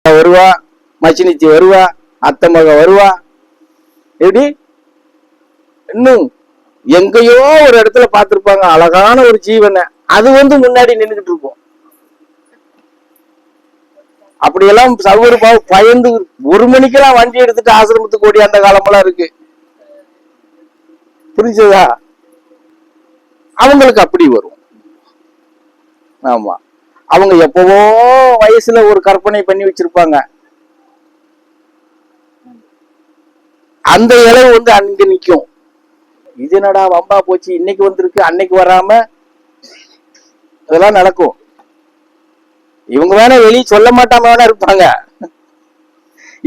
வருவா, மச்சினிச்சி வருவா, அத்தை மக வருவா. எப்படி இன்னும் எங்கேயோ ஒரு இடத்துல பார்த்திருப்பாங்க அழகான ஒரு ஜீவனை, அது முன்னாடி நின்றுகிட்டு இருக்கும். அப்படியெல்லாம் சௌகரிய பயந்து 1 மணிக்கெல்லாம் வண்டி எடுத்துட்டு ஆசிரமத்துக்கு ஓடி அந்த காலமெல்லாம் இருக்கு. புரிஞ்சதா? அவங்களுக்கு அப்படி வரும். ஆமா, அவங்க எப்பவோ வயசுல ஒரு கற்பனை பண்ணி வச்சிருப்பாங்க. அந்த இளவு அங்க நிக்கும். இது என்னடா வம்பா போச்சு, இன்னைக்கு வந்திருக்கு அன்னைக்கு வராம, அதெல்லாம் நடக்கும். இவங்க வேணா வெளியே சொல்ல மாட்டாம வேணா இருப்பாங்க,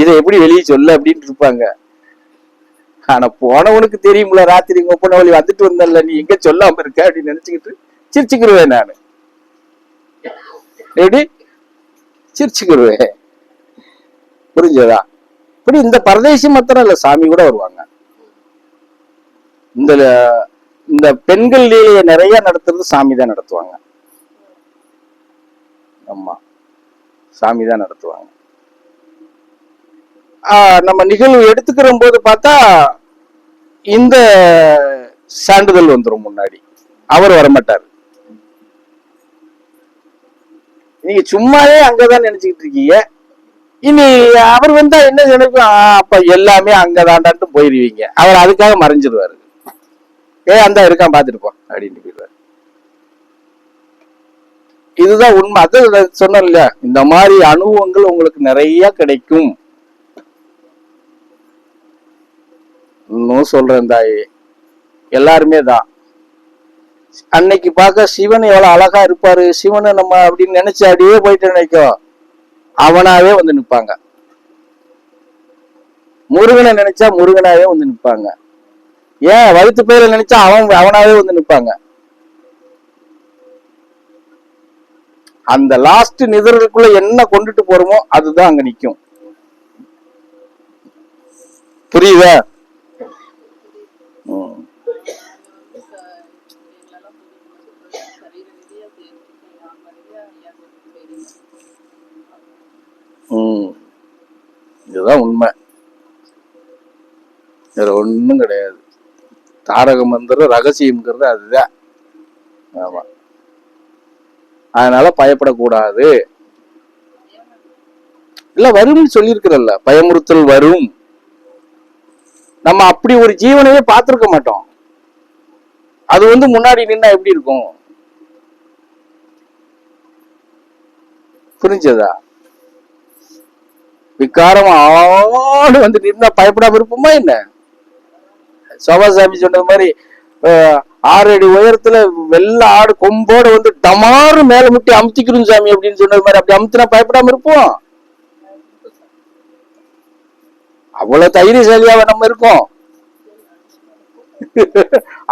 இதை எப்படி வெளியே சொல்ல அப்படின்னு இருப்பாங்க. ஆனா போனவனுக்கு தெரியும்ல, ராத்திரி ஒப்பன வழி வந்துட்டு வந்தல, நீ எங்க சொல்லாம இருக்க அப்படின்னு நினைச்சுக்கிட்டு சிரிச்சுக்கிருவேன் நானு. எப்படி சிரிச்சுக்கிருவேன். புரிஞ்சதா? இப்படி இந்த பரதேசி மாத்திரம் இல்ல, சாமி கூட வருவாங்க. இந்த பெண்கள் லீலையை நிறைய நடத்துறது சாமி தான் நடத்துவாங்க. ஆமா, சாமி தான் நடத்துவாங்க. நம்ம நிகழ்வு எடுத்துக்கிற போது பார்த்தா இந்த சான்றிதழ் வந்துடும் முன்னாடி, அவர் வரமாட்டார். நீங்க சும்மாவே அங்கதான் நினைச்சுக்கிட்டு இருக்கீங்க. இனி அவர் வந்தா என்ன நினைக்கும், அப்ப எல்லாமே அங்கதான்டான்ட்டு போயிருவீங்க. அவர் அதுக்காக மறைஞ்சிருவாரு. அந்த இருக்கான் பாத்துருப்போம் அப்படின்னு போயிடுவாரு. இதுதான் உண்மை. அது சொன்ன இல்லையா, இந்த மாதிரி அனுபவங்கள் உங்களுக்கு நிறைய கிடைக்கும். இன்னும் சொல்றேன் தாயே, எல்லாருமே தான் அன்னைக்கு பார்க்க சிவன் எவ்வளவு அழகா இருப்பாரு, சிவனை நம்ம அப்படின்னு நினைச்சு அப்படியே போயிட்டு நினைக்கும், அவனாவே நிற்பாங்க. முருகனை நினைச்சா முருகனாவே நிற்பாங்க. ஏன் வகுத்து பேரை நினைச்சா அவனாவே நிற்பாங்க. அந்த லாஸ்ட் நிதறலுக்குள்ள என்ன கொண்டுட்டு போறோமோ அதுதான் அங்க நிக்கும். புரியுதா? இதுதான் உண்மை, வேற ஒண்ணும் கிடையாது. தாரக மந்திரம் ரகசியம்ங்கிறது அதுதான். ஆமா, அதனால பயப்படக்கூடாது. இல்ல வரும்னு சொல்லியிருக்கிறல்ல, பயமுறுத்தல் வரும். நம்ம அப்படி ஒரு ஜீவனையே பார்த்திருக்க மாட்டோம். அது முன்னாடி நின்னா எப்படி இருக்கும்? புரிஞ்சதா? விக்காரம் ஆடு நின்னா பயப்படாம இருப்போமா என்ன? சோபாசாமி சொன்னது மாதிரி 6 அடி உயரத்துல வெள்ள ஆடு கொம்போட டமாறு மேல முட்டி அமுத்திக்கிறோம் சாமி அப்படின்னு சொன்னது மாதிரி, அப்படி அமுத்தினா பயப்படாம இருப்போம்? அவ்வளவு தைரியசாலியாவ நம்ம இருக்கோம்?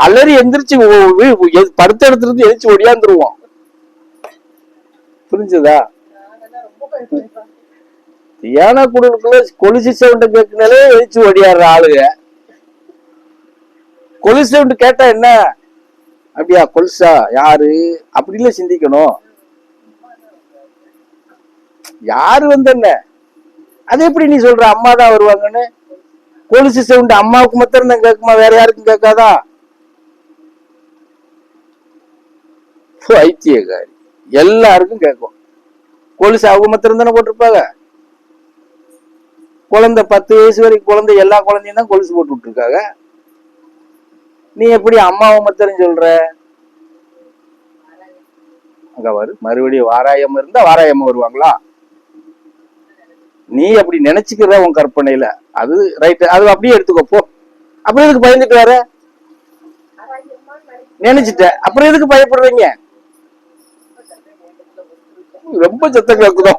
அலறி எந்திரிச்சு படுத்த இடத்துல இருந்து எரிச்சு ஒடியாந்துருவோம். புரிஞ்சதா? தியான குடும்பத்துல கொலுசு சவுண்ட கேட்கனாலே எரிச்சு ஒடியாடுற ஆளுங்க. கொலுசு சவுண்ட் கேட்டா என்ன, அப்படியா கொலுசா யாரு அப்படில சிந்திக்கணும். யாரு என்ன, அது எப்படி நீ சொல்ற அம்மா தான் வருவாங்கன்னு? கொலுசு சவுண்ட் அம்மாவுக்கு மாத்திரம் தான் கேட்குமா, வேற யாருக்கும் கேட்காதா? ஐத்தியக்காரி, எல்லாருக்கும் கேட்கும். கொலுசு அவங்க மாத்திரம் தானே போட்டிருப்பாங்க. குழந்தை 10 வயசு வரைக்கும் குழந்தை, எல்லா குழந்தையும் தான் கொலுசு போட்டு விட்டுருக்காங்க. நீ எப்படி அம்மாவை மாத்திரம் சொல்ற? அங்க மறுபடியும் வாராயம்மா இருந்தா வாராயம்மா வருவாங்களா? நீ அப்படி நினைச்சுக்கிற உன் கற்பனையில, அது ரைட், அது அப்படியே எடுத்துக்கோ போ. அப்புறம் எதுக்கு பயந்துட்டு வர? நினைச்சிட்ட அப்புறம் எதுக்கு பயப்படுறீங்க? ரொம்ப சத்தம் கேட்குதோ.